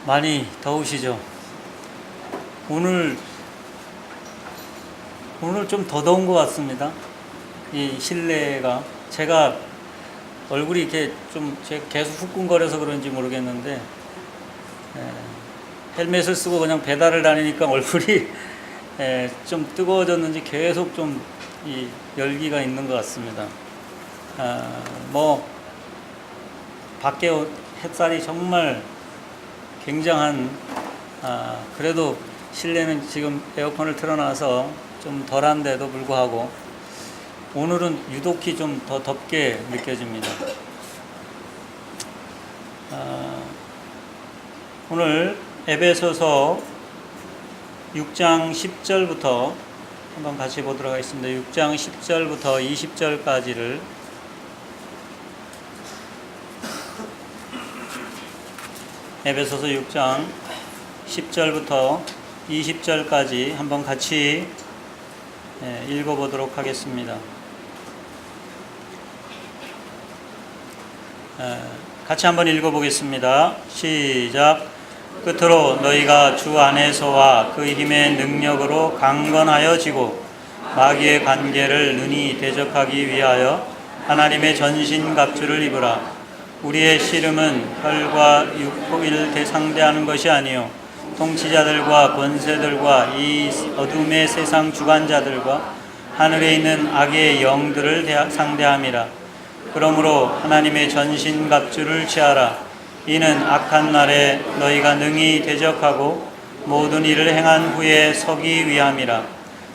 많이 더우시죠? 오늘 좀 더 더운 것 같습니다. 이 실내가 제가 얼굴이 이렇게 좀 계속 후끈거려서 그런지 모르겠는데 헬멧을 쓰고 그냥 배달을 다니니까 얼굴이 좀 뜨거워졌는지 계속 좀 이 열기가 있는 것 같습니다. 뭐 밖에 햇살이 정말 굉장한 그래도 실내는 지금 에어컨을 틀어놔서 좀 덜한데도 불구하고 오늘은 유독히 좀 더 덥게 느껴집니다. 오늘 에베소서 6장 10절부터 한번 같이 보도록 하겠습니다. 6장 10절부터 20절까지를 에베소서 6장 10절부터 20절까지 한번 같이 읽어보도록 하겠습니다. 같이 한번 읽어보겠습니다. 시작. 끝으로 너희가 주 안에서와 그 힘의 능력으로 강건하여지고 마귀의 관계를 능히 대적하기 위하여 하나님의 전신갑주를 입으라. 우리의 씨름은 혈과 육을 상대하는 것이 아니요 통치자들과 권세들과 이 어둠의 세상 주관자들과 하늘에 있는 악의 영들을 상대함이라. 그러므로 하나님의 전신갑주를 취하라. 이는 악한 날에 너희가 능히 대적하고 모든 일을 행한 후에 서기 위함이라.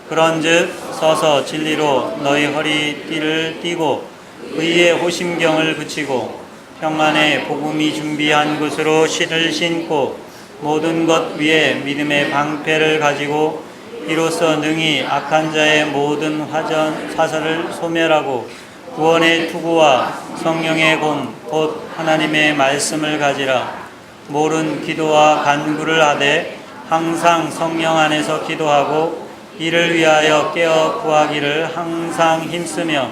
그런즉 서서 진리로 너희 허리띠를 띠고 의의 호심경을 붙이고 평안의 복음이 준비한 것으로 신을 신고 모든 것 위에 믿음의 방패를 가지고 이로써 능히 악한 자의 모든 화살을 소멸하고 구원의 투구와 성령의 곤 곧 하나님의 말씀을 가지라. 모른 기도와 간구를 하되 항상 성령 안에서 기도하고 이를 위하여 깨어 구하기를 항상 힘쓰며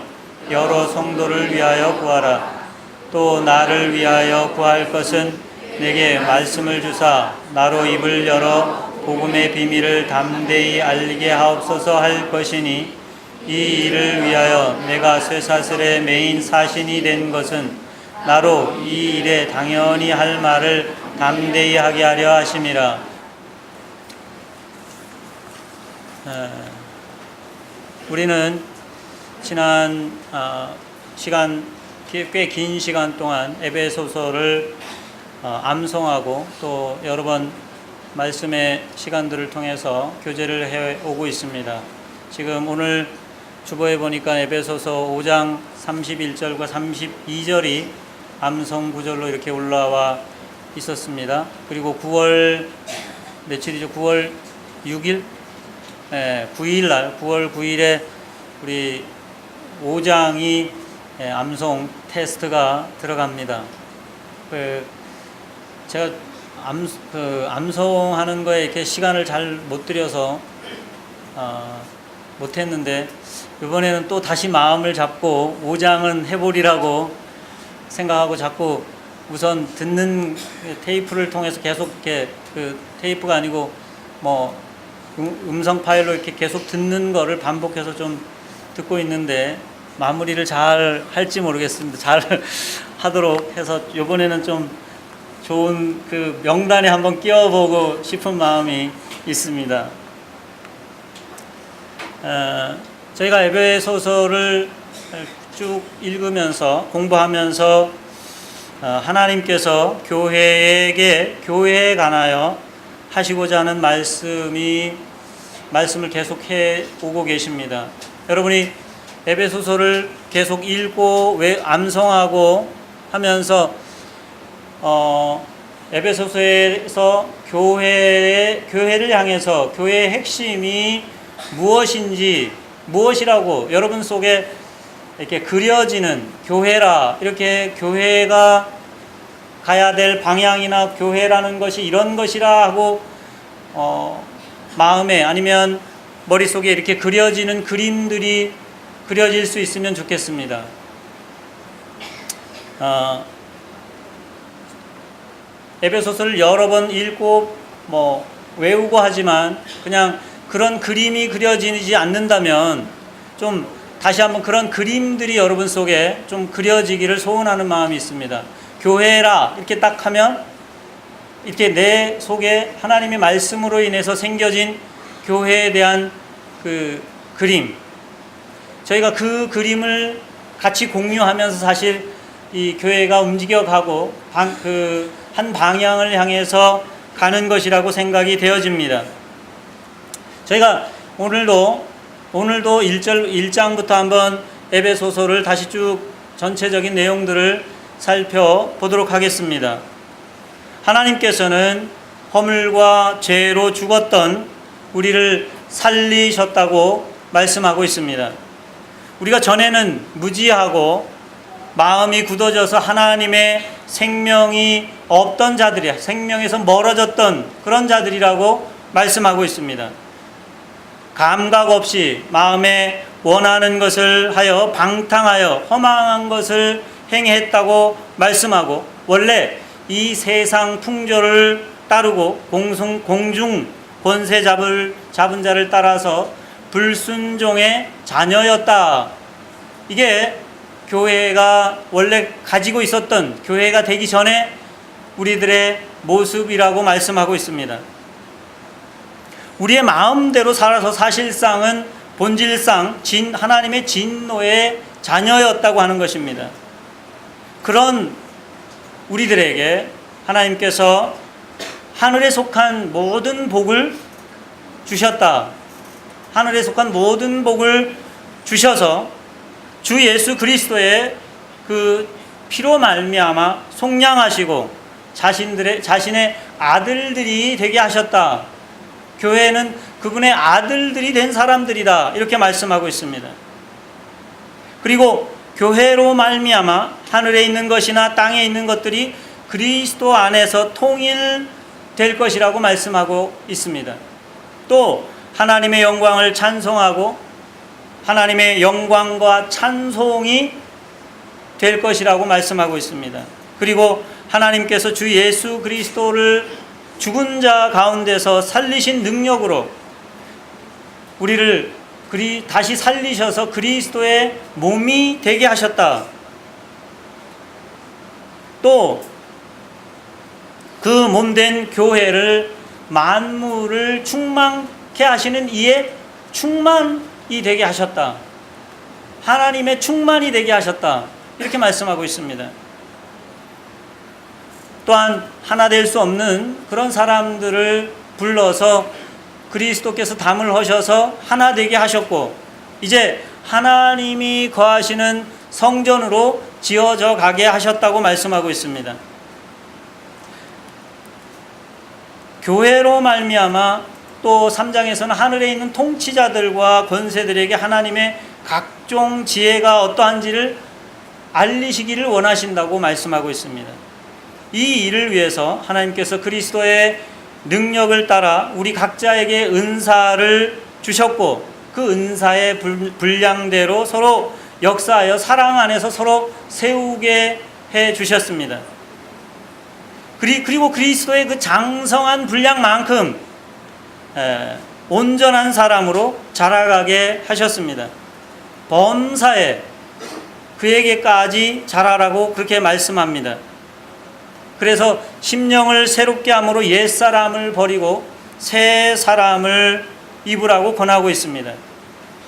여러 성도를 위하여 구하라. 또 나를 위하여 구할 것은 내게 말씀을 주사 나로 입을 열어 복음의 비밀을 담대히 알리게 하옵소서 할 것이니 이 일을 위하여 내가 쇠사슬의 메인 사신이 된 것은 나로 이 일에 당연히 할 말을 담대히 하게 하려 하심이라. 우리는 지난 시간 꽤 긴 시간 동안 에베소서를 암송하고 또 여러 번 말씀의 시간들을 통해서 교제를 해오고 있습니다. 지금 오늘 주보에 보니까 에베소서 5장 31절과 32절이 암송 구절로 이렇게 올라와 있었습니다. 그리고 9월 며칠이죠? 9월 6일? 9일 날 9월 9일에 우리 5장이 암송 테스트가 들어갑니다. 제가 암송하는 거에 이렇게 시간을 잘 못 들여서 못했는데 이번에는 또 다시 마음을 잡고 5장은 해보리라고 생각하고 자꾸 우선 듣는 테이프를 통해서 계속 이렇게 그 테이프가 아니고 뭐 음성 파일로 이렇게 계속 듣는 거를 반복해서 좀 듣고 있는데 마무리를 잘 할지 모르겠습니다. 잘 하도록 해서 이번에는 좀 좋은 그 명단에 한번 끼워보고 싶은 마음이 있습니다. 저희가 에베소서를 쭉 읽으면서 공부하면서 하나님께서 교회에 관하여 하시고자 하는 말씀을 계속해 오고 계십니다. 여러분이 에베소서를 계속 읽고 암송하고 하면서 에베소서에서 교회를 향해서 교회의 핵심이 무엇이라고 여러분 속에 이렇게 그려지는 교회라, 이렇게 교회가 가야 될 방향이나 교회라는 것이 이런 것이라 하고 마음에 아니면 머릿속에 이렇게 그려지는 그림들이 그려질 수 있으면 좋겠습니다. 에베소서를 여러 번 읽고 뭐 외우고 하지만 그냥 그런 그림이 그려지지 않는다면 좀 다시 한번 그런 그림들이 여러분 속에 좀 그려지기를 소원하는 마음이 있습니다. 교회라 이렇게 딱 하면 이렇게 내 속에 하나님의 말씀으로 인해서 생겨진 교회에 대한 그 그림, 저희가 그 그림을 같이 공유하면서 사실 이 교회가 움직여가고 한 방향을 향해서 가는 것이라고 생각이 되어집니다. 저희가 오늘도 1장부터 한번 에베소서를 다시 쭉 전체적인 내용들을 살펴보도록 하겠습니다. 하나님께서는 허물과 죄로 죽었던 우리를 살리셨다고 말씀하고 있습니다. 우리가 전에는 무지하고 마음이 굳어져서 하나님의 생명이 없던 자들이야, 생명에서 멀어졌던 그런 자들이라고 말씀하고 있습니다. 감각 없이 마음에 원하는 것을 하여 방탕하여 허망한 것을 행했다고 말씀하고, 원래 이 세상 풍조를 따르고 공중 권세 잡은 자를 따라서 불순종의 자녀였다. 이게 교회가 원래 가지고 있었던, 교회가 되기 전에 우리들의 모습이라고 말씀하고 있습니다. 우리의 마음대로 살아서 사실상은 본질상 하나님의 진노의 자녀였다고 하는 것입니다. 그런 우리들에게 하나님께서 하늘에 속한 모든 복을 주셨다. 하늘에 속한 모든 복을 주셔서 주 예수 그리스도의 그 피로 말미암아 속량하시고 자신의 아들들이 되게 하셨다. 교회는 그분의 아들들이 된 사람들이다. 이렇게 말씀하고 있습니다. 그리고 교회로 말미암아 하늘에 있는 것이나 땅에 있는 것들이 그리스도 안에서 통일될 것이라고 말씀하고 있습니다. 또 하나님의 영광을 찬송하고 하나님의 영광과 찬송이 될 것이라고 말씀하고 있습니다. 그리고 하나님께서 주 예수 그리스도를 죽은 자 가운데서 살리신 능력으로 우리를 다시 살리셔서 그리스도의 몸이 되게 하셨다. 또 그 몸된 교회를 만물을 충만케 하시는 이의 충만이 되게 하셨다. 하나님의 충만이 되게 하셨다. 이렇게 말씀하고 있습니다. 또한 하나 될 수 없는 그런 사람들을 불러서 그리스도께서 담을 하셔서 하나 되게 하셨고, 이제 하나님이 거하시는 성전으로 지어져 가게 하셨다고 말씀하고 있습니다. 교회로 말미암아 또 3장에서는 하늘에 있는 통치자들과 권세들에게 하나님의 각종 지혜가 어떠한지를 알리시기를 원하신다고 말씀하고 있습니다. 이 일을 위해서 하나님께서 그리스도의 능력을 따라 우리 각자에게 은사를 주셨고, 그 은사의 분량대로 서로 역사하여 사랑 안에서 서로 세우게 해 주셨습니다. 그리고 그리스도의 그 장성한 분량만큼 온전한 사람으로 자라가게 하셨습니다. 범사에 그에게까지 자라라고 그렇게 말씀합니다. 그래서 심령을 새롭게 함으로 옛사람을 버리고 새 사람을 입으라고 권하고 있습니다.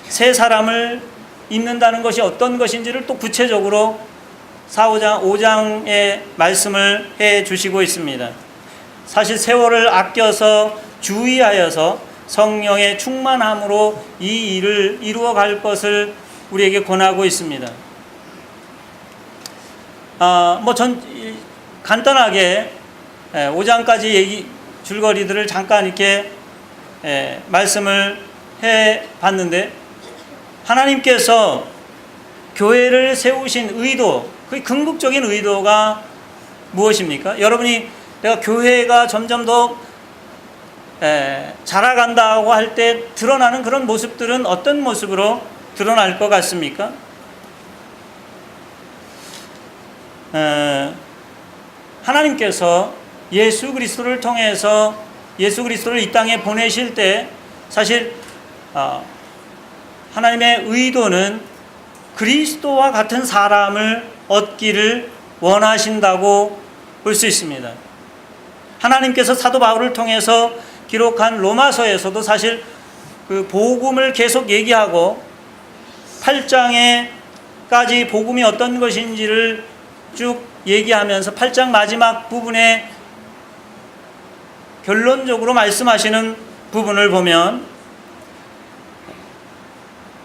새 사람을 입는다는 것이 어떤 것인지를 또 구체적으로 5장의 말씀을 해 주시고 있습니다. 사실 세월을 아껴서 주의하여서 성령의 충만함으로 이 일을 이루어 갈 것을 우리에게 권하고 있습니다. 간단하게 5장까지 줄거리들을 잠깐 이렇게 말씀을 해 봤는데, 하나님께서 교회를 세우신 의도, 그 궁극적인 의도가 무엇입니까? 여러분이 내가 교회가 점점 더 자라간다고 할 때 드러나는 그런 모습들은 어떤 모습으로 드러날 것 같습니까? 하나님께서 예수 그리스도를 통해서 예수 그리스도를 이 땅에 보내실 때 사실 하나님의 의도는 그리스도와 같은 사람을 얻기를 원하신다고 볼 수 있습니다. 하나님께서 사도 바울을 통해서 기록한 로마서에서도 사실 그 복음을 계속 얘기하고 8장에까지 복음이 어떤 것인지를 쭉 얘기하면서 8장 마지막 부분에 결론적으로 말씀하시는 부분을 보면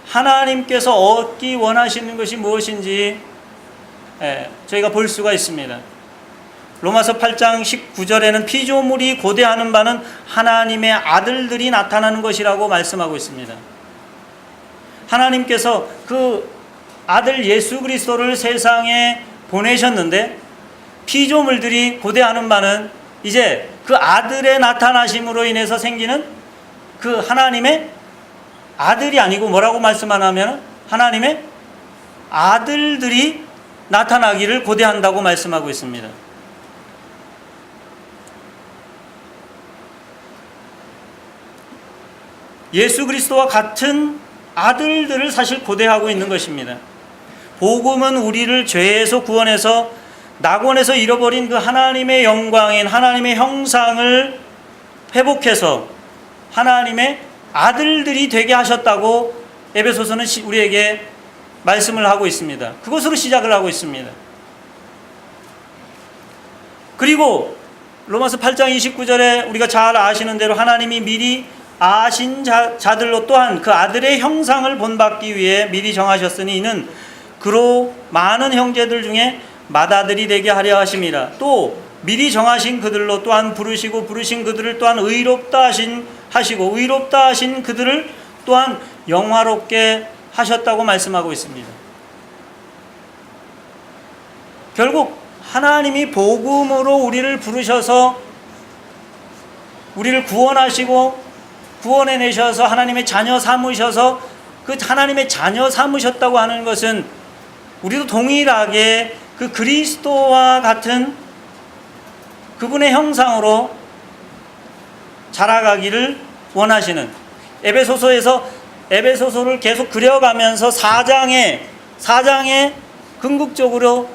하나님께서 얻기 원하시는 것이 무엇인지 저희가 볼 수가 있습니다. 로마서 8장 19절에는 피조물이 고대하는 바는 하나님의 아들들이 나타나는 것이라고 말씀하고 있습니다. 하나님께서 그 아들 예수 그리스도를 세상에 보내셨는데 피조물들이 고대하는 바는 이제 그 아들의 나타나심으로 인해서 생기는 그 하나님의 아들이 아니고 뭐라고 말씀하냐면 하나님의 아들들이 나타나기를 고대한다고 말씀하고 있습니다. 예수 그리스도와 같은 아들들을 사실 고대하고 있는 것입니다. 복음은 우리를 죄에서 구원해서 낙원에서 잃어버린 그 하나님의 영광인 하나님의 형상을 회복해서 하나님의 아들들이 되게 하셨다고 에베소서는 우리에게 말씀을 하고 있습니다. 그것으로 시작을 하고 있습니다. 그리고 로마서 8장 29절에 우리가 잘 아시는 대로 하나님이 미리 아신 자들로 또한 그 아들의 형상을 본받기 위해 미리 정하셨으니 이는 그로 많은 형제들 중에 맏아들이 되게 하려 하심이라. 또 미리 정하신 그들로 또한 부르시고 부르신 그들을 또한 의롭다 하시고 의롭다 하신 그들을 또한 영화롭게 하셨다고 말씀하고 있습니다. 결국 하나님이 복음으로 우리를 부르셔서 우리를 구원하시고 구원해내셔서 하나님의 자녀 삼으셔서 그 하나님의 자녀 삼으셨다고 하는 것은 우리도 동일하게 그 그리스도와 같은 그분의 형상으로 자라가기를 원하시는 에베소서에서 에베소서를 계속 그려가면서 4장에 궁극적으로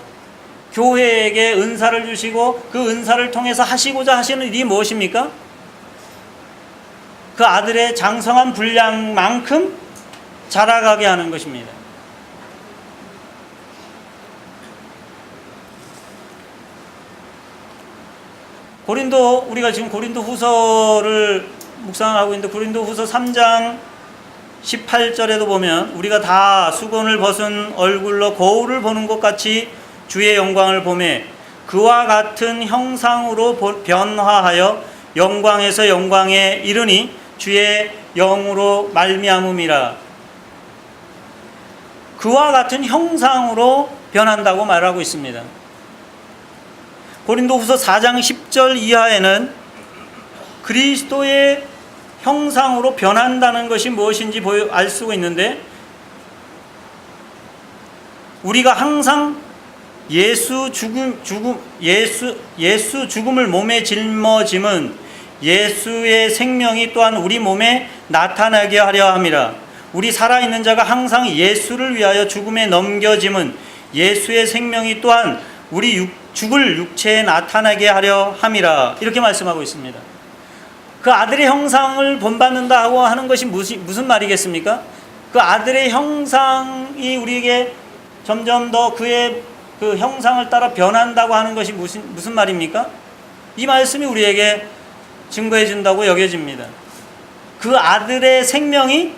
교회에게 은사를 주시고 그 은사를 통해서 하시고자 하시는 일이 무엇입니까? 그 아들의 장성한 분량만큼 자라가게 하는 것입니다. 우리가 지금 고린도 후서를 묵상하고 있는데 고린도 후서 3장 18절에도 보면 우리가 다 수건을 벗은 얼굴로 거울을 보는 것 같이 주의 영광을 보매 그와 같은 형상으로 변화하여 영광에서 영광에 이르니 주의 영으로 말미암음이라. 그와 같은 형상으로 변한다고 말하고 있습니다. 고린도후서 4장 10절 이하에는 그리스도의 형상으로 변한다는 것이 무엇인지 알 수가 있는데 우리가 항상 예수 죽음을 몸에 짊어짐은 예수의 생명이 또한 우리 몸에 나타나게 하려 함이라. 우리 살아있는 자가 항상 예수를 위하여 죽음에 넘겨짐은 예수의 생명이 또한 우리 죽을 육체에 나타나게 하려 함이라. 이렇게 말씀하고 있습니다. 그 아들의 형상을 본받는다고 하는 것이 무슨 말이겠습니까? 그 아들의 형상이 우리에게 점점 더 그의 그 형상을 따라 변한다고 하는 것이 무슨 말입니까? 이 말씀이 우리에게 증거해 준다고 여겨집니다. 그 아들의 생명이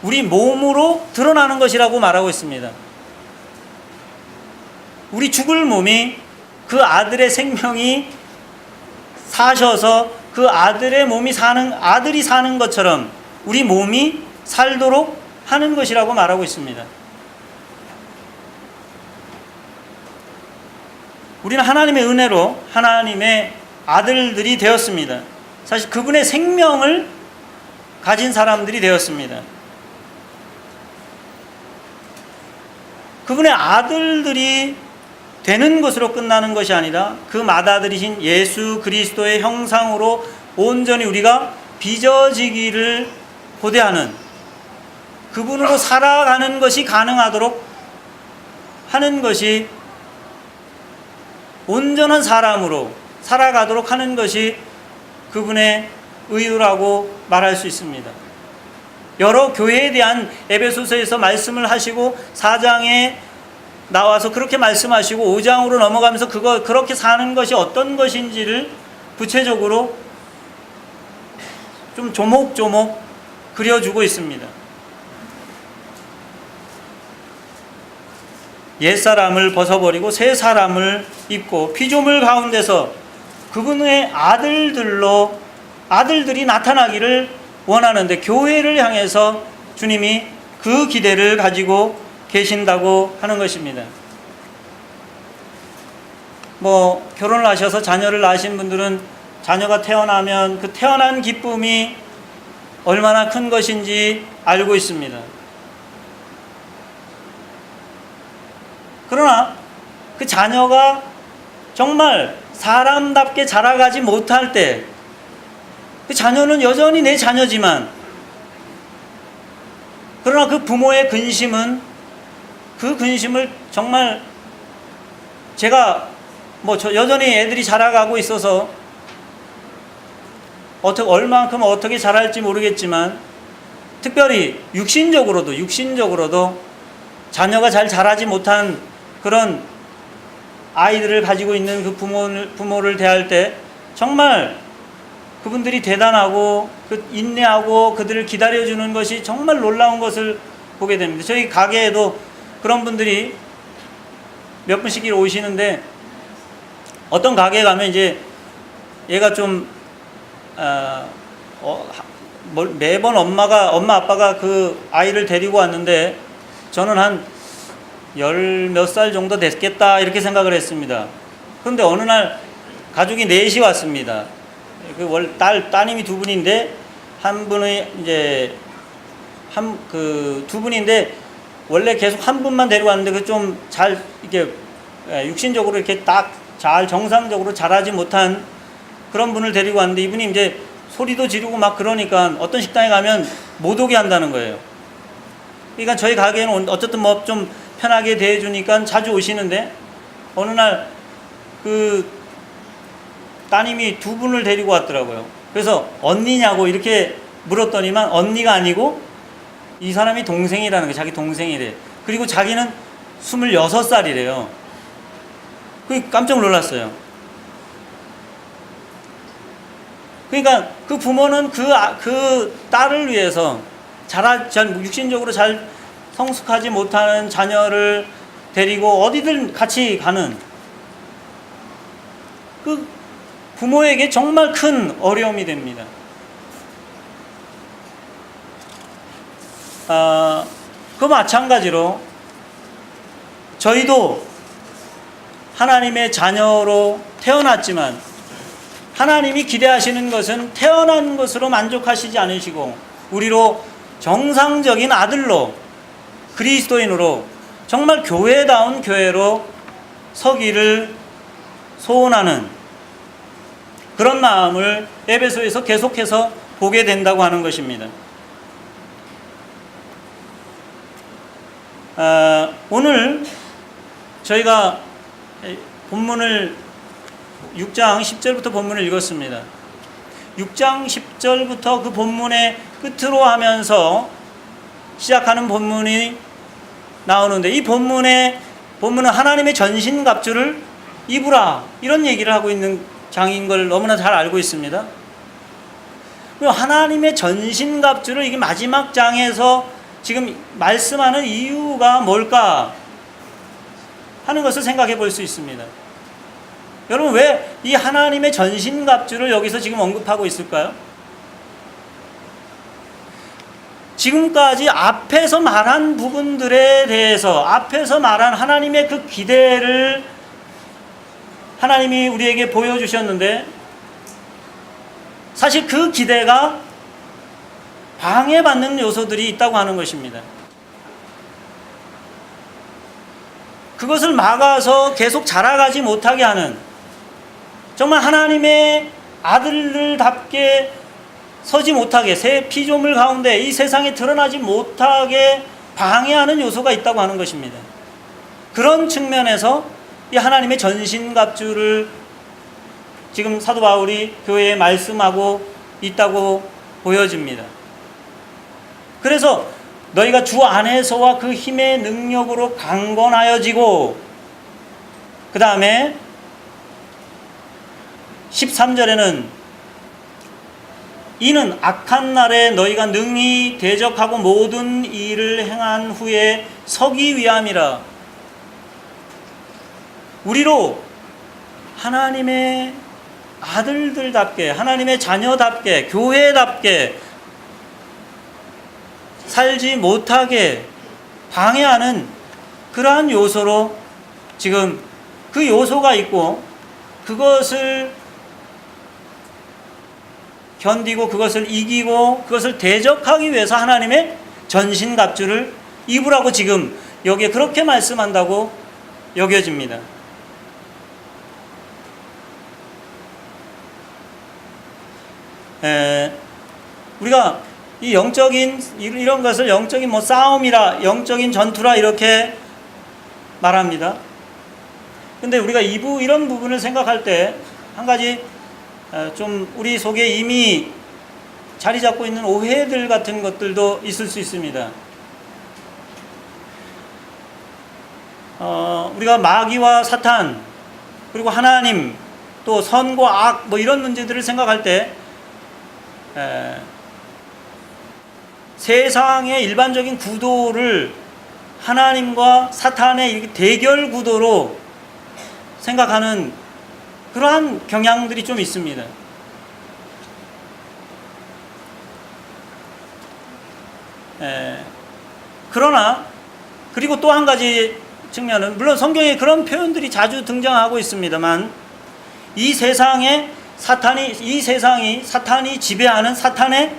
우리 몸으로 드러나는 것이라고 말하고 있습니다. 우리 죽을 몸이 그 아들의 생명이 사셔서 그 아들의 몸이 아들이 사는 것처럼 우리 몸이 살도록 하는 것이라고 말하고 있습니다. 우리는 하나님의 은혜로 하나님의 아들들이 되었습니다. 사실 그분의 생명을 가진 사람들이 되었습니다. 그분의 아들들이 되는 것으로 끝나는 것이 아니라 그 맏아들이신 예수 그리스도의 형상으로 온전히 우리가 빚어지기를 고대하는, 그분으로 살아가는 것이 가능하도록 하는 것이, 온전한 사람으로 살아가도록 하는 것이 그분의 의도라고 말할 수 있습니다. 여러 교회에 대한 에베소서에서 말씀을 하시고 4장에 나와서 그렇게 말씀하시고 5장으로 넘어가면서 그렇게 사는 것이 어떤 것인지를 구체적으로 좀 조목조목 그려주고 있습니다. 옛사람을 벗어버리고 새 사람을 입고 피조물 가운데서 그분의 아들들이 나타나기를 원하는데, 교회를 향해서 주님이 그 기대를 가지고 계신다고 하는 것입니다. 결혼을 하셔서 자녀를 낳으신 분들은 자녀가 태어나면 그 태어난 기쁨이 얼마나 큰 것인지 알고 있습니다. 그러나 그 자녀가 정말 사람답게 자라가지 못할 때, 그 자녀는 여전히 내 자녀지만, 그러나 그 부모의 근심은, 그 근심을 정말 제가 여전히 애들이 자라가고 있어서 얼만큼 어떻게 자랄지 모르겠지만, 특별히 육신적으로도 자녀가 잘 자라지 못한 그런 아이들을 가지고 있는 그 부모를 대할 때 정말 그분들이 대단하고 인내하고 그들을 기다려주는 것이 정말 놀라운 것을 보게 됩니다. 저희 가게에도 그런 분들이 몇 분씩 오시는데, 어떤 가게에 가면 이제 얘가 좀 매번 엄마 아빠가 그 아이를 데리고 왔는데 저는 한 10몇 살 정도 됐겠다 이렇게 생각을 했습니다. 그런데 어느 날 가족이 넷이 왔습니다. 따님이 두 분인데, 한 분의 이제 두 분인데 원래 계속 한 분만 데려왔는데 그 좀 잘 이렇게 육신적으로 이렇게 딱 잘 정상적으로 자라지 못한 그런 분을 데리고 왔는데, 이분이 이제 소리도 지르고 막 그러니까 어떤 식당에 가면 못 오게 한다는 거예요. 그러니까 저희 가게에는 어쨌든 좀 편하게 대해주니까 자주 오시는데, 어느 날 그 따님이 두 분을 데리고 왔더라고요. 그래서 언니냐고 이렇게 물었더니만 언니가 아니고 이 사람이 동생이라는 거예요. 자기 동생이래. 그리고 자기는 26살이래요. 깜짝 놀랐어요. 그러니까 그 부모는 그 딸을 위해서 육신적으로 잘 성숙하지 못하는 자녀를 데리고 어디든 같이 가는, 그 부모에게 정말 큰 어려움이 됩니다. 그 마찬가지로 저희도 하나님의 자녀로 태어났지만 하나님이 기대하시는 것은 태어난 것으로 만족하시지 않으시고 우리로 정상적인 아들로, 그리스도인으로 정말 교회다운 교회로 서기를 소원하는 그런 마음을 에베소에서 계속해서 보게 된다고 하는 것입니다. 오늘 저희가 본문을 6장 10절부터 본문을 읽었습니다. 6장 10절부터 그 본문의 끝으로 하면서 시작하는 본문이 나오는데, 이 본문은 하나님의 전신갑주를 입으라 이런 얘기를 하고 있는 장인 걸 너무나 잘 알고 있습니다. 하나님의 전신갑주를 이게 마지막 장에서 지금 말씀하는 이유가 뭘까 하는 것을 생각해 볼 수 있습니다. 여러분, 왜 이 하나님의 전신갑주를 여기서 지금 언급하고 있을까요? 지금까지 앞에서 말한 부분들에 대해서, 앞에서 말한 하나님의 그 기대를 하나님이 우리에게 보여주셨는데, 사실 그 기대가 방해받는 요소들이 있다고 하는 것입니다. 그것을 막아서 계속 자라가지 못하게 하는, 정말 하나님의 아들들답게 서지 못하게, 새 피조물 가운데 이 세상에 드러나지 못하게 방해하는 요소가 있다고 하는 것입니다. 그런 측면에서 이 하나님의 전신갑주를 지금 사도 바울이 교회에 말씀하고 있다고 보여집니다. 그래서 너희가 주 안에서와 그 힘의 능력으로 강건하여지고, 그 다음에 13절에는 이는 악한 날에 너희가 능히 대적하고 모든 일을 행한 후에 서기 위함이라. 우리로 하나님의 아들들답게, 하나님의 자녀답게, 교회답게 살지 못하게 방해하는 그러한 요소로 지금 그 요소가 있고, 그것을 견디고 그것을 이기고 그것을 대적하기 위해서 하나님의 전신갑주를 입으라고 지금 여기에 그렇게 말씀한다고 여겨집니다. 우리가 이 영적인 이런 것을 영적인 뭐 싸움이라, 영적인 전투라 이렇게 말합니다. 근데 우리가 이런 부분을 생각할 때 한 가지 좀 우리 속에 이미 자리 잡고 있는 오해들 같은 것들도 있을 수 있습니다. 우리가 마귀와 사탄, 그리고 하나님, 또 선과 악, 뭐 이런 문제들을 생각할 때 세상의 일반적인 구도를 하나님과 사탄의 대결 구도로 생각하는 그러한 경향들이 좀 있습니다. 그러나 그리고 또 한 가지 측면은, 물론 성경에 그런 표현들이 자주 등장하고 있습니다만, 이 세상이 사탄이 지배하는 사탄의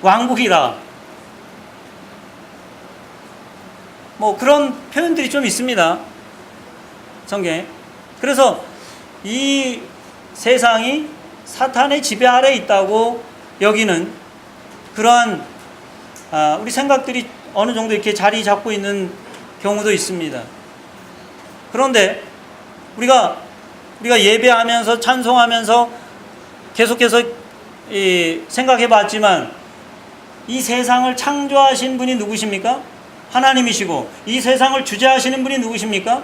왕국이라, 뭐 그런 표현들이 좀 있습니다, 성경에. 그래서 이 세상이 사탄의 지배 아래에 있다고 여기는 그러한 우리 생각들이 어느 정도 이렇게 자리 잡고 있는 경우도 있습니다. 그런데 우리가 예배하면서 찬송하면서 계속해서 생각해 봤지만, 이 세상을 창조하신 분이 누구십니까? 하나님이시고, 이 세상을 주재하시는 분이 누구십니까?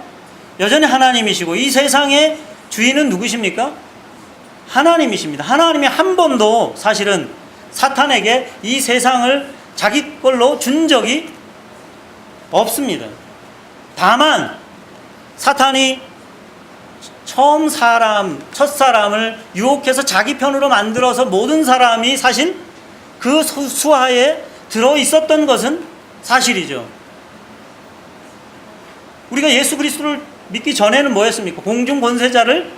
여전히 하나님이시고, 이 세상의 주인은 누구십니까? 하나님이십니다. 하나님이 한 번도 사실은 사탄에게 이 세상을 자기 걸로 준 적이 없습니다. 다만 사탄이 첫 사람을 유혹해서 자기 편으로 만들어서 모든 사람이 사실 그 수하에 들어 있었던 것은 사실이죠. 우리가 예수 그리스도를 믿기 전에는 뭐였습니까? 공중 권세자를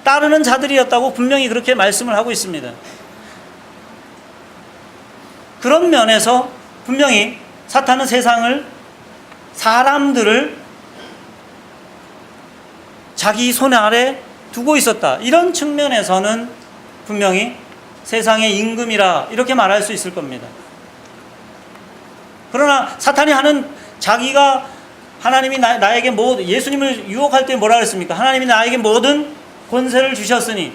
따르는 자들이었다고 분명히 그렇게 말씀을 하고 있습니다. 그런 면에서 분명히 사탄은 사람들을 자기 손 아래 두고 있었다, 이런 측면에서는 분명히 세상의 임금이라 이렇게 말할 수 있을 겁니다. 그러나 사탄이 하는, 자기가 하나님이 나에게 예수님을 유혹할 때 뭐라 그랬습니까? 하나님이 나에게 모든 권세를 주셨으니.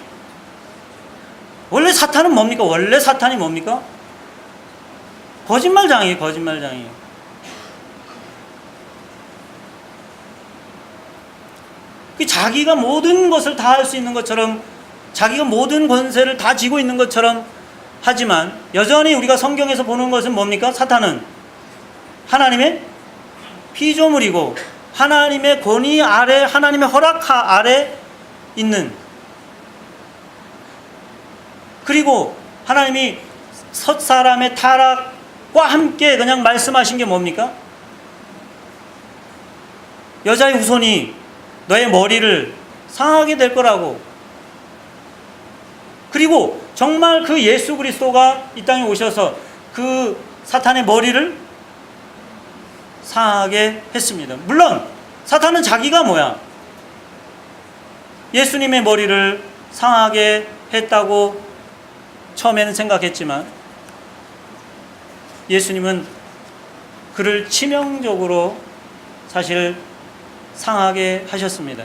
원래 사탄은 뭡니까? 원래 사탄이 뭡니까? 거짓말장이에요. 자기가 모든 것을 다 할 수 있는 것처럼, 자기가 모든 권세를 다 쥐고 있는 것처럼 하지만, 여전히 우리가 성경에서 보는 것은 뭡니까? 사탄은 하나님의 피조물이고, 하나님의 권위 아래, 하나님의 허락 아래 있는, 그리고 하나님이 섣사람의 타락과 함께 그냥 말씀하신 게 뭡니까? 여자의 후손이 너의 머리를 상하게 될 거라고. 그리고 정말 그 예수 그리스도가 이 땅에 오셔서 그 사탄의 머리를 상하게 했습니다. 물론 사탄은 자기가 뭐야? 예수님의 머리를 상하게 했다고 처음에는 생각했지만 예수님은 그를 치명적으로 사실 상하게 하셨습니다.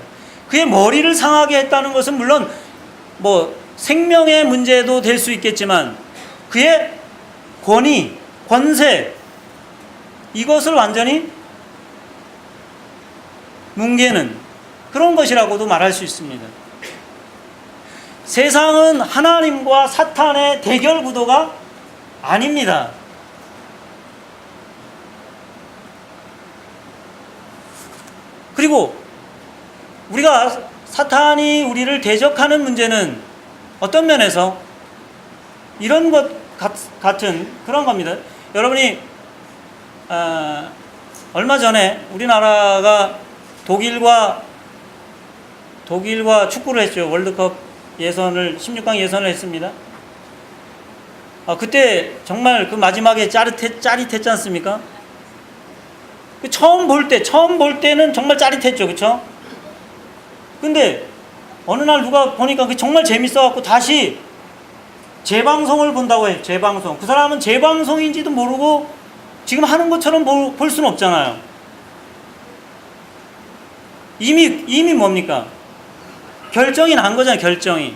그의 머리를 상하게 했다는 것은 물론 뭐 생명의 문제도 될 수 있겠지만 그의 권위, 권세, 이것을 완전히 뭉개는 그런 것이라고도 말할 수 있습니다. 세상은 하나님과 사탄의 대결 구도가 아닙니다. 그리고 우리가 사탄이 우리를 대적하는 문제는 어떤 면에서 이런 것 같은 그런 겁니다. 여러분이 얼마 전에 우리나라가 독일과 축구를 했죠. 월드컵 예선을 16강 예선을 했습니다. 그때 정말 그 마지막에 짜릿했지 않습니까? 처음 볼 때는 정말 짜릿했죠. 그렇죠? 근데 어느 날 누가 보니까 그게 정말 재밌어갖고 다시 재방송을 본다고 해요. 재방송. 그 사람은 재방송인지도 모르고 지금 하는 것처럼 볼 수는 없잖아요. 이미 뭡니까? 결정이 난 거잖아요. 결정이.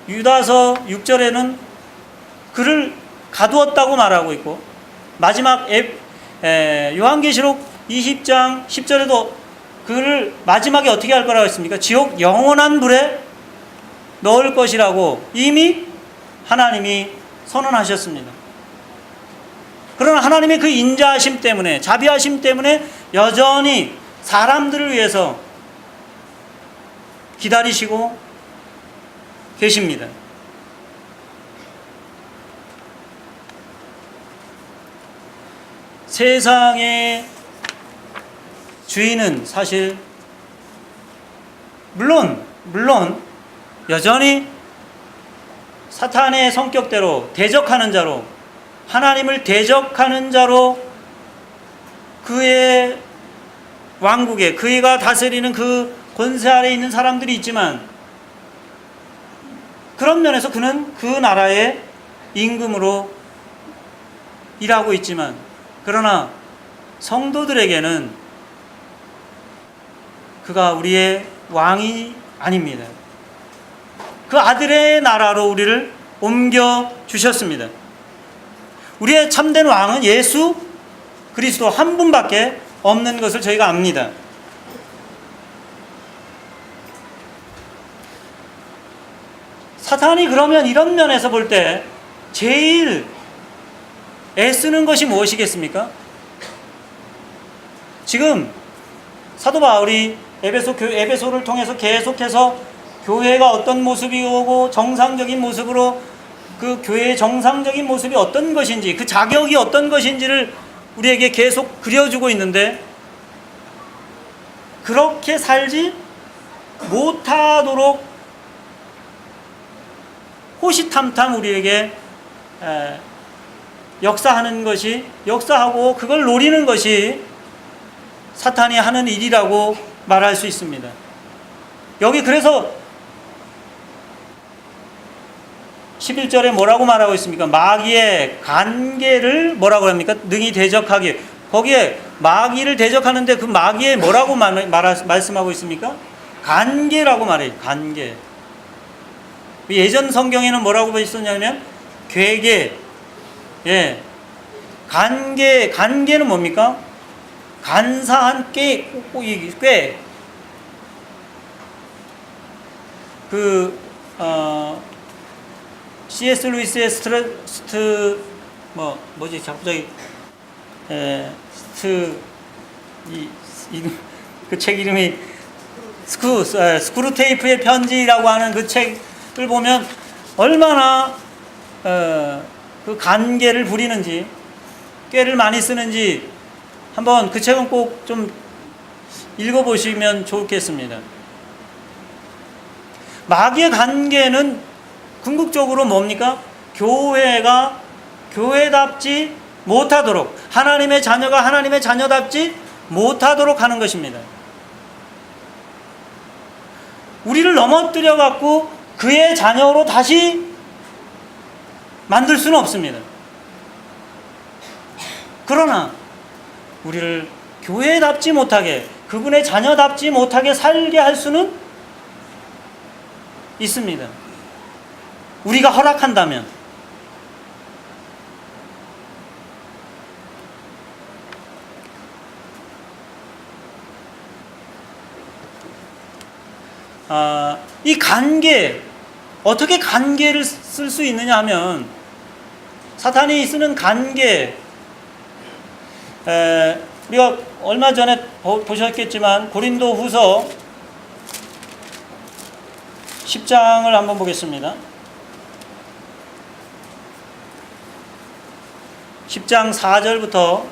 유다서 6절에는 그를 가두었다고 말하고 있고 마지막 요한계시록 20장 10절에도 그를 마지막에 어떻게 할 거라고 했습니까? 지옥 영원한 불에 넣을 것이라고 이미 하나님이 선언하셨습니다. 그러나 하나님의 그 인자하심 때문에, 자비하심 때문에 여전히 사람들을 위해서 기다리시고 계십니다. 세상의 주인은 사실 물론 여전히 사탄의 성격대로 대적하는 자로, 하나님을 대적하는 자로 그의 왕국에 그가 다스리는 그 권세 아래에 있는 사람들이 있지만 그런 면에서 그는 그 나라의 임금으로 일하고 있지만 그러나 성도들에게는 그가 우리의 왕이 아닙니다. 그 아들의 나라로 우리를 옮겨 주셨습니다. 우리의 참된 왕은 예수 그리스도 한 분밖에 없는 것을 저희가 압니다. 사탄이 그러면 이런 면에서 볼 때 제일 애쓰는 것이 무엇이겠습니까? 지금 사도 바울이 에베소를 통해서 계속해서 교회가 어떤 모습이 오고 정상적인 모습으로 그 교회의 정상적인 모습이 어떤 것인지 그 자격이 어떤 것인지를 우리에게 계속 그려주고 있는데 그렇게 살지 못하도록 호시탐탐 우리에게 역사하고 그걸 노리는 것이 사탄이 하는 일이라고 말할 수 있습니다. 여기 그래서 11절에 뭐라고 말하고 있습니까? 마귀의 간계를 뭐라고 합니까? 능히 대적하기. 거기에 마귀를 대적하는데 그 마귀의 뭐라고 말씀하고 있습니까? 간계라고 말해요. 간계. 예전 성경에는 뭐라고 있었냐면 괴계. 예. 간계는 뭡니까? 간사한 꽤. C.S. 루이스의 그 책 이름이 스크루테이프의 편지라고 하는 그 책을 보면 얼마나 그 간계를 부리는지 꾀를 많이 쓰는지 한번 그 책은 꼭 좀 읽어보시면 좋겠습니다. 마귀의 간계는 궁극적으로 뭡니까? 교회가 교회답지 못하도록, 하나님의 자녀가 하나님의 자녀답지 못하도록 하는 것입니다. 우리를 넘어뜨려 갖고 그의 자녀로 다시 만들 수는 없습니다. 그러나 우리를 교회답지 못하게, 그분의 자녀답지 못하게 살게 할 수는 있습니다. 우리가 허락한다면. 이 관계, 어떻게 관계를 쓸 수 있느냐 하면, 사탄이 쓰는 관계, 우리가 얼마 전에 보셨겠지만 고린도 후서 10장을 한번 보겠습니다. 10장 4절부터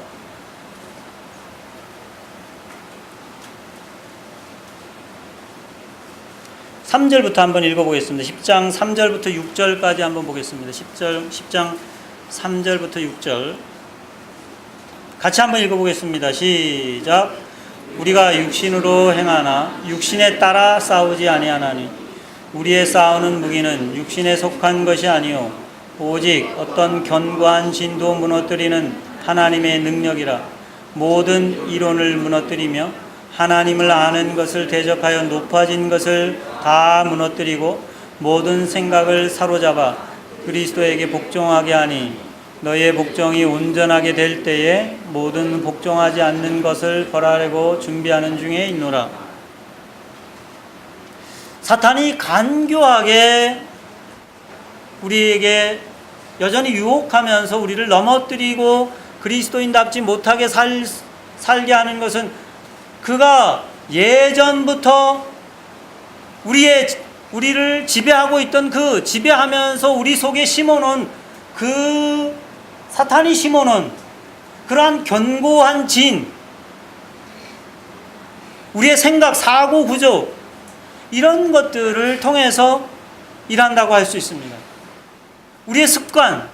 3절부터 한번 읽어보겠습니다. 10장 3절부터 6절까지 한번 보겠습니다. 10장 3절부터 6절 같이 한번 읽어보겠습니다. 시작. 우리가 육신으로 행하나 육신에 따라 싸우지 아니하나니 우리의 싸우는 무기는 육신에 속한 것이 아니요 오직 어떤 견고한 진도 무너뜨리는 하나님의 능력이라. 모든 이론을 무너뜨리며 하나님을 아는 것을 대적하여 높아진 것을 다 무너뜨리고 모든 생각을 사로잡아 그리스도에게 복종하게 하니 너희의 복종이 온전하게 될 때에 모든 복종하지 않는 것을 벌하려고 준비하는 중에 있노라. 사탄이 간교하게 우리에게 여전히 유혹하면서 우리를 넘어뜨리고 그리스도인답지 못하게 살게 하는 것은 그가 예전부터 우리를 지배하고 있던 그 지배하면서 우리 속에 심어놓은 그 사탄이 심어놓은 그러한 견고한 진, 우리의 생각, 사고 구조 이런 것들을 통해서 일한다고 할 수 있습니다. 우리의 습관,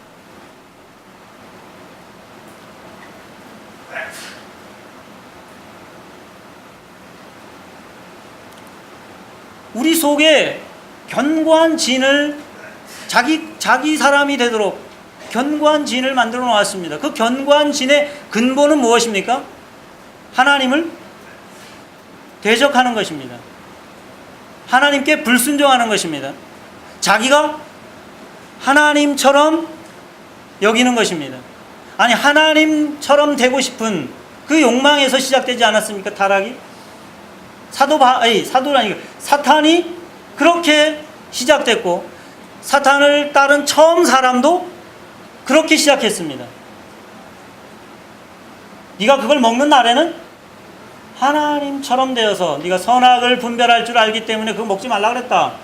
우리 속에 견고한 진을 자기 사람이 되도록 견고한 진을 만들어 놓았습니다. 그 견고한 진의 근본은 무엇입니까? 하나님을 대적하는 것입니다. 하나님께 불순종하는 것입니다. 자기가 하나님처럼 여기는 것입니다. 아니, 하나님처럼 되고 싶은 그 욕망에서 시작되지 않았습니까? 타락이? 사탄이 그렇게 시작됐고 사탄을 따른 처음 사람도 그렇게 시작했습니다. 네가 그걸 먹는 날에는 하나님처럼 되어서 네가 선악을 분별할 줄 알기 때문에 그거 먹지 말라 그랬다.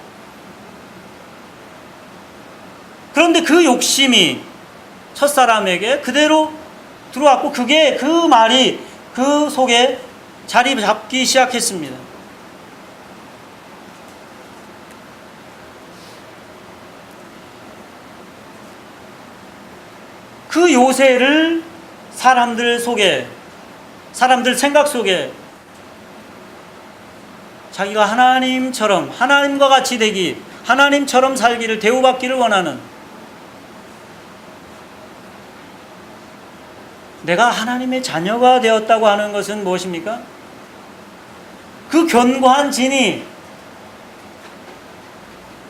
그런데 그 욕심이 첫사람에게 그대로 들어왔고 그게 그 말이 그 속에 자리 잡기 시작했습니다. 그 요새를 사람들 속에, 사람들 생각 속에 자기가 하나님처럼, 하나님과 같이 되기, 하나님처럼 살기를, 대우받기를 원하는, 내가 하나님의 자녀가 되었다고 하는 것은 무엇입니까? 그 견고한 진이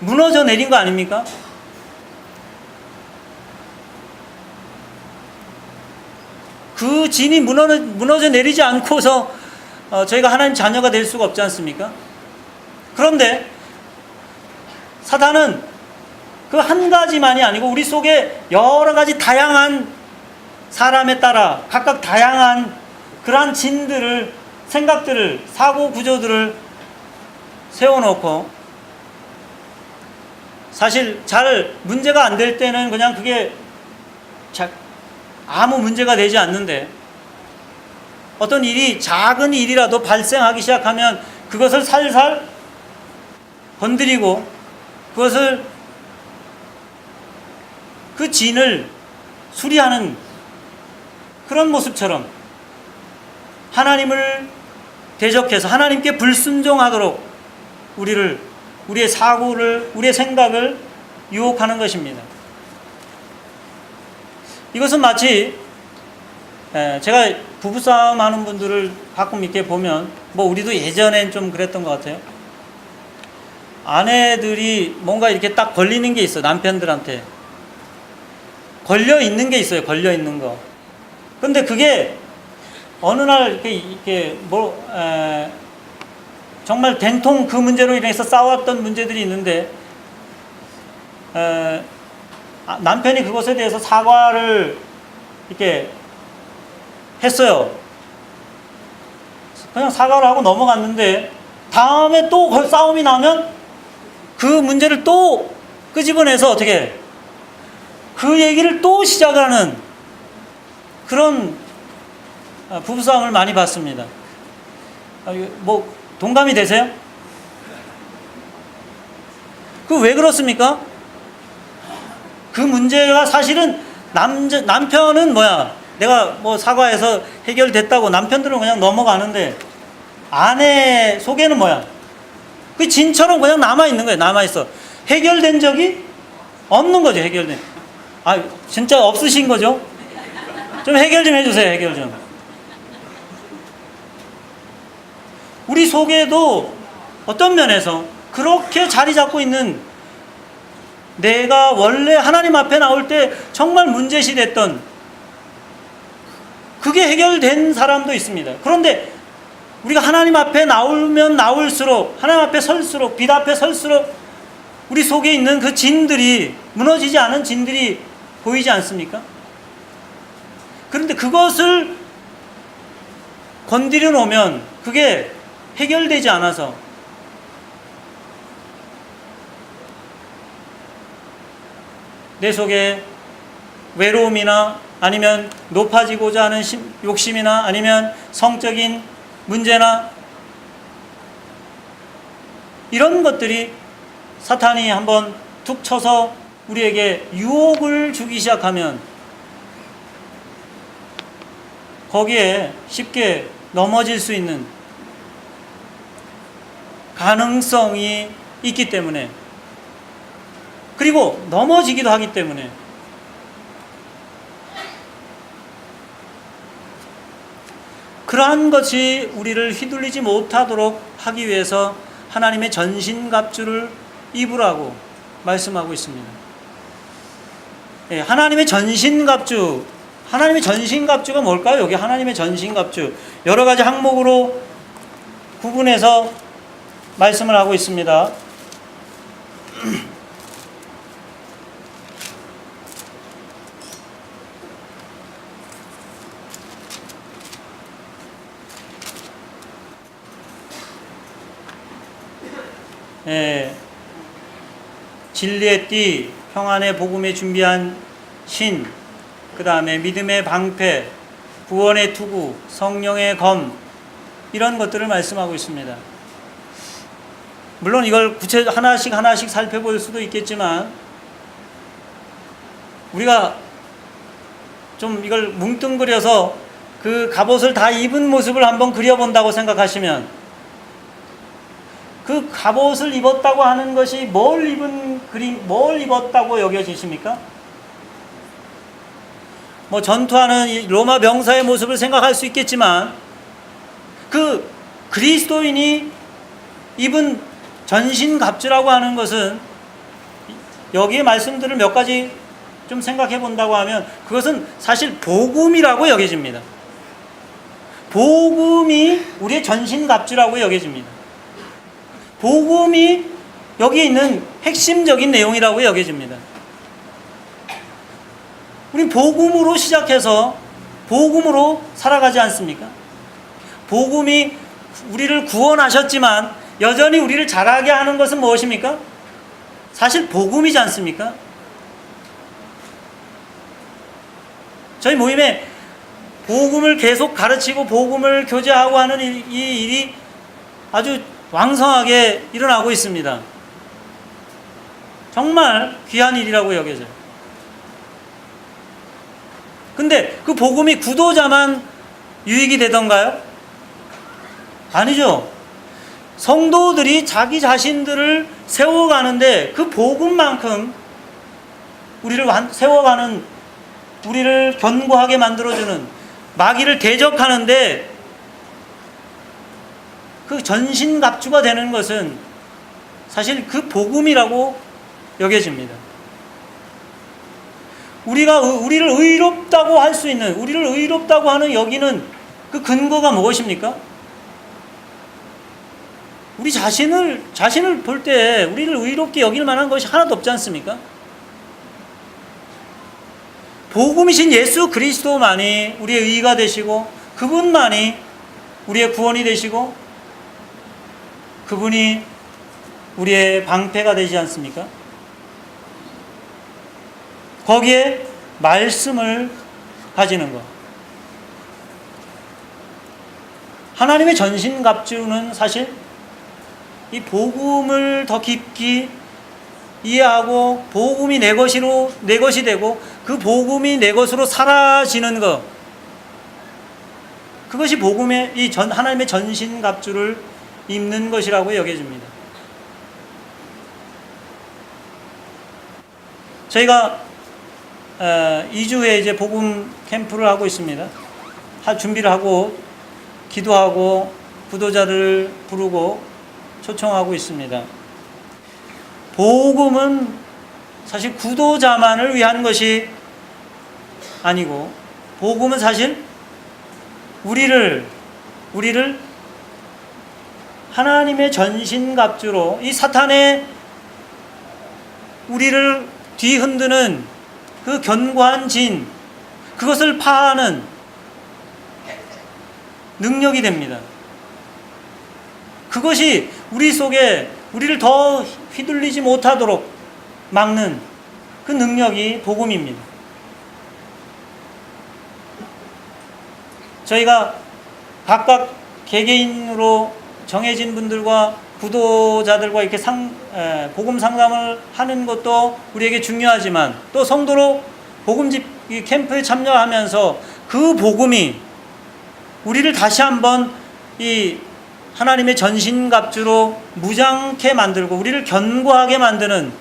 무너져 내린 거 아닙니까? 그 진이 무너져 내리지 않고서 저희가 하나님 자녀가 될 수가 없지 않습니까? 그런데 사탄은 그 한 가지만이 아니고 우리 속에 여러 가지 다양한 사람에 따라 각각 다양한 그러한 진들을, 생각들을, 사고 구조들을 세워놓고 사실 잘 문제가 안 될 때는 그냥 그게 아무 문제가 되지 않는데 어떤 일이, 작은 일이라도 발생하기 시작하면 그것을 살살 건드리고 그것을, 그 진을 수리하는 그런 모습처럼 하나님을 대적해서 하나님께 불순종하도록 우리의 사고를, 우리의 생각을 유혹하는 것입니다. 이것은 마치 제가 부부싸움 하는 분들을 가끔 이렇게 보면, 우리도 예전엔 좀 그랬던 것 같아요. 아내들이 뭔가 이렇게 딱 걸리는 게 있어, 남편들한테. 걸려 있는 게 있어요, 걸려 있는 거. 근데 그게 어느 날 정말 된통 그 문제로 인해서 싸웠던 문제들이 있는데, 남편이 그것에 대해서 사과를 이렇게 했어요. 그냥 사과를 하고 넘어갔는데, 다음에 또 싸움이 나면 그 문제를 또 끄집어내서 어떻게 그 얘기를 또 시작하는 그런 부부싸움을 많이 봤습니다. 동감이 되세요? 그 왜 그렇습니까? 그 문제가 사실은 남편은 내가 사과해서 해결됐다고 남편들은 그냥 넘어가는데, 아내 속에는 그 진처럼 그냥 남아있는 거예요. 남아있어. 해결된 적이 없는 거죠. 해결된. 진짜 없으신 거죠? 좀 해결 좀 해주세요. 해결 좀. 우리 속에도 어떤 면에서 그렇게 자리 잡고 있는, 내가 원래 하나님 앞에 나올 때 정말 문제시 됐던, 그게 해결된 사람도 있습니다. 그런데 우리가 하나님 앞에 나오면 나올수록, 하나님 앞에 설수록, 빛 앞에 설수록 우리 속에 있는 그 진들이, 무너지지 않은 진들이 보이지 않습니까? 그런데 그것을 건드려 놓으면 그게 해결되지 않아서 내 속에 외로움이나 아니면 높아지고자 하는 욕심이나 아니면 성적인 문제나 이런 것들이 사탄이 한번 툭 쳐서 우리에게 유혹을 주기 시작하면 거기에 쉽게 넘어질 수 있는 가능성이 있기 때문에, 그리고 넘어지기도 하기 때문에 그러한 것이 우리를 휘둘리지 못하도록 하기 위해서 하나님의 전신갑주를 입으라고 말씀하고 있습니다. 하나님의 전신갑주가 뭘까요? 여기 하나님의 전신갑주 여러 가지 항목으로 구분해서 말씀을 하고 있습니다. 진리의 띠, 평안의 복음에 준비한 신, 그 다음에 믿음의 방패, 구원의 투구, 성령의 검, 이런 것들을 말씀하고 있습니다. 물론 이걸 하나씩 살펴볼 수도 있겠지만, 우리가 좀 이걸 뭉뚱그려서 그 갑옷을 다 입은 모습을 한번 그려본다고 생각하시면, 그 갑옷을 입었다고 하는 것이 뭘 입었다고 여겨지십니까? 전투하는 로마 병사의 모습을 생각할 수 있겠지만, 그 그리스도인이 입은 전신갑주라고 하는 것은, 여기에 말씀들을 몇 가지 좀 생각해 본다고 하면, 그것은 사실 복음이라고 여겨집니다. 복음이 우리의 전신갑주라고 여겨집니다. 복음이 여기 있는 핵심적인 내용이라고 여겨집니다. 우리 복음으로 시작해서 복음으로 살아가지 않습니까? 복음이 우리를 구원하셨지만 여전히 우리를 자라게 하는 것은 무엇입니까? 사실 복음이지 않습니까? 저희 모임에 복음을 계속 가르치고 복음을 교제하고 하는 이 일이 아주 왕성하게 일어나고 있습니다. 정말 귀한 일이라고 여겨져요. 근데 그 복음이 구도자만 유익이 되던가요? 아니죠. 성도들이 자기 자신들을 세워가는데 그 복음만큼 우리를 세워가는, 우리를 견고하게 만들어주는, 마귀를 대적하는데 그 전신갑주가 되는 것은 사실 그 복음이라고 여겨집니다. 우리를 의롭다고 할 수 있는, 우리를 의롭다고 하는 여기는 그 근거가 무엇입니까? 우리 자신을 볼 때 우리를 의롭게 여길 만한 것이 하나도 없지 않습니까? 복음이신 예수 그리스도만이 우리의 의가 되시고, 그분만이 우리의 구원이 되시고, 그분이 우리의 방패가 되지 않습니까? 거기에 말씀을 가지는 것. 하나님의 전신갑주는 사실 이 복음을 더 깊이 이해하고 복음이 내 것이 되고 그 복음이 내 것으로 사라지는 것, 그것이 복음의 하나님의 전신갑주를 입는 것이라고 여겨집니다. 저희가 2주 후에 이제 복음 캠프를 하고 있습니다. 준비를 하고 기도하고 부도자를 부르고 초청하고 있습니다. 복음은 사실 구도자만을 위한 것이 아니고, 복음은 사실 우리를 하나님의 전신갑주로, 이 사탄의 우리를 뒤흔드는 그 견고한 진, 그것을 파하는 능력이 됩니다. 그것이 우리 속에 우리를 더 휘둘리지 못하도록 막는 그 능력이 복음입니다. 저희가 각각 개개인으로 정해진 분들과 부도자들과 이렇게 복음 상담을 하는 것도 우리에게 중요하지만, 또 성도로 복음집 캠프에 참여하면서 그 복음이 우리를 다시 한번 이 하나님의 전신갑주로 무장케 만들고 우리를 견고하게 만드는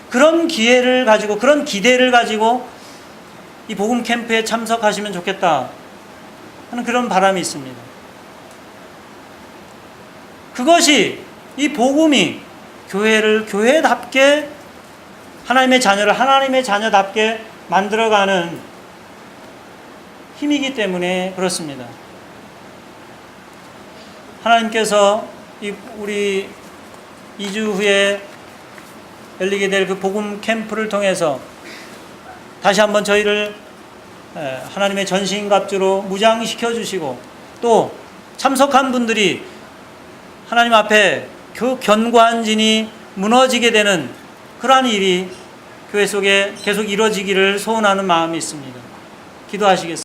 그런 기회를 가지고, 그런 기대를 가지고 이 복음 캠프에 참석하시면 좋겠다 하는 그런 바람이 있습니다. 그것이, 이 복음이 교회를 교회답게, 하나님의 자녀를 하나님의 자녀답게 만들어가는 힘이기 때문에 그렇습니다. 하나님께서 우리 2주 후에 열리게 될 그 복음 캠프를 통해서 다시 한번 저희를 하나님의 전신갑주로 무장시켜 주시고, 또 참석한 분들이 하나님 앞에 그 견고한 진이 무너지게 되는 그러한 일이 교회 속에 계속 이루어지기를 소원하는 마음이 있습니다. 기도하시겠습니다.